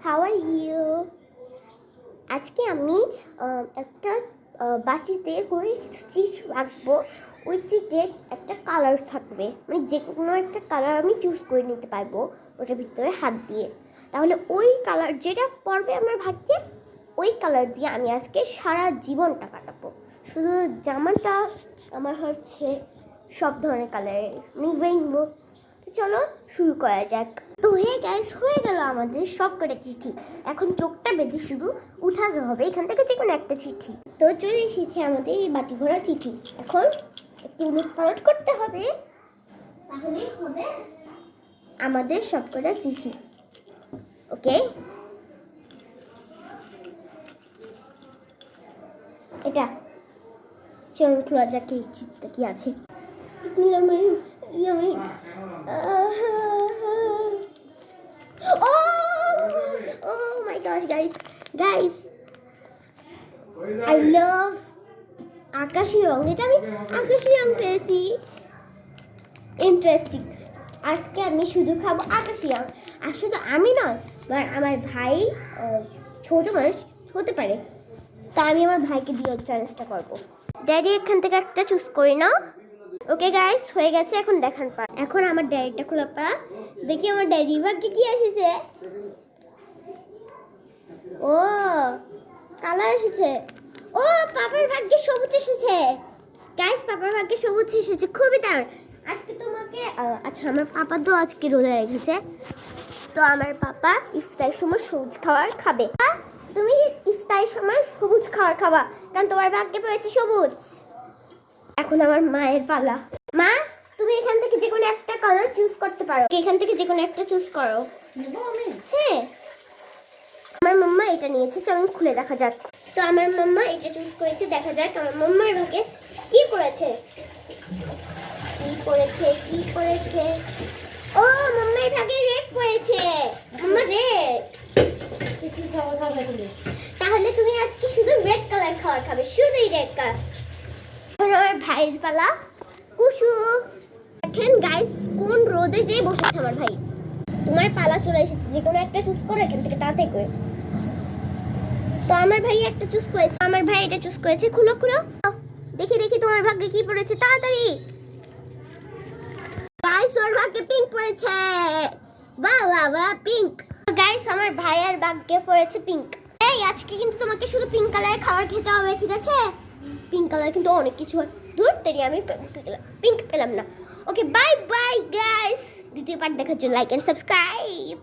How are you? আজকে আমি একটা বাটিতে করে চিজ রাখবো। ওই চিজের একটা কালার থাকবে, মানে যে কোনো একটা কালার আমি চুজ করে নিতে পারবো ওটার ভিতরে হাত দিয়ে। তাহলে ওই কালার যেটা পড়বে আমার ভাগ্যে, ওই কালার দিয়ে আমি আজকে সারা জীবনটা কাটাবো। শুধু জামাটা আমার হচ্ছে সব ধরনের কালারের, মানে রেইনবো। চলো শুরু করা যাক। তো হয়ে গেল আমাদের সব কটা চিঠি। এখন চোখটা বেঁধে শুধু উঠাতে হবে এখান থেকে যে কোনো একটা চিঠি। তো চলে এসেছে আমাদের এই বাটি ভরা চিঠি। এখন একটু উলট পালট করতে হবে, তাহলেই হবে আমাদের সব কটা চিঠি। ওকে, এটা চলুন খোলা যাক এই চিঠিটা কি আছে। Oh my gosh, guys, I love আকাশি রং। এটা আমি আকাশি রং পেয়েছি, ইন্টারেস্টিং। আজকে আমি শুধু খাবো আকাশি রং। আর শুধু আমি নয়, আমার ভাই ছোট মানুষ হতে পারে, তা আমি আমার ভাইকে দিয়ে চ্যালেঞ্জটা করবো। ড্যাডি এখান থেকে একটা চুজ করি না। ওকে গাইস, হয়ে গেছে, এখন দেখান পা। এখন আমার ড্যাডিটা খোলা পা। দেখি আমার ড্যাডি ভাগ্যে কি এসেছে। ও কালার এসেছে। ও পাপার ভাগ্যে সবুজ এসেছে। গাইস, পাপার ভাগ্যে সবুজ এসেছে, খুবই দারুণ। আজকে তোমাকে আচ্ছা, আমার পাপা তো আজকে রোজা রেখেছে, তো আমার পাপা ইফতারের সময় সবুজ খাবার খাবে। তুমি ইফতারের সময় সবুজ খাবার খাবা, কারণ তোমার ভাগ্যে পড়েছে সবুজ। এখন আমার মায়ের পালা। মা, তুমি এখান থেকে যে কোনো একটা কালার চুজ করতে পারো। এখান থেকে যে কোনো একটা চুজ করো। হ্যাঁ, আমার মাম্মা এটা নিয়েছে, চলুন খুলে দেখা যাক। তো আমার মাম্মা এটা চুজ করেছে, দেখা যাক আমার মাম্মার ভাগ্যে কি পড়েছে। ও মাম্মার ভাগ্যে রেড পড়েছে। মাম্মা রেড। তাহলে তুমি আজকে শুধু রেড কালার খাবার খাবে, শুধুই রেড কালার। আমার ভাইয়ের পালা। কুসু, দেখেন গাইস কোন রোদে যে বসেছে আমার ভাই। তোমার পালা চলে এসেছে, যে কোনো একটা চুজ করো এখান থেকে, তাড়াতাড়ি করে। তো আমার ভাই একটা চুজ করেছে, আমার ভাই এটা চুজ করেছে। খুলো দেখি তোমার ভাগ্যে কি পড়েছে, তাড়াতাড়ি। গাইস, ওর ভাগ্যে পিঙ্ক পড়েছে। বাহ, পিঙ্ক। গাইস, আমার ভাইয়ের ভাগ্যে পড়েছে পিঙ্ক। এই আজকে কিন্তু তোমাকে শুধু পিঙ্ক কালারের খাবার খেতে হবে, ঠিক আছে? পিঙ্ক কালার কিন্তু অনেক কিছু হয়। দূর তেরি, আমি পিঙ্ক পেলাম না। ওকে, বাই গাইস। দ্বিতীয় পার্ট দেখার জন্য লাইক এন্ড সাবস্ক্রাইব।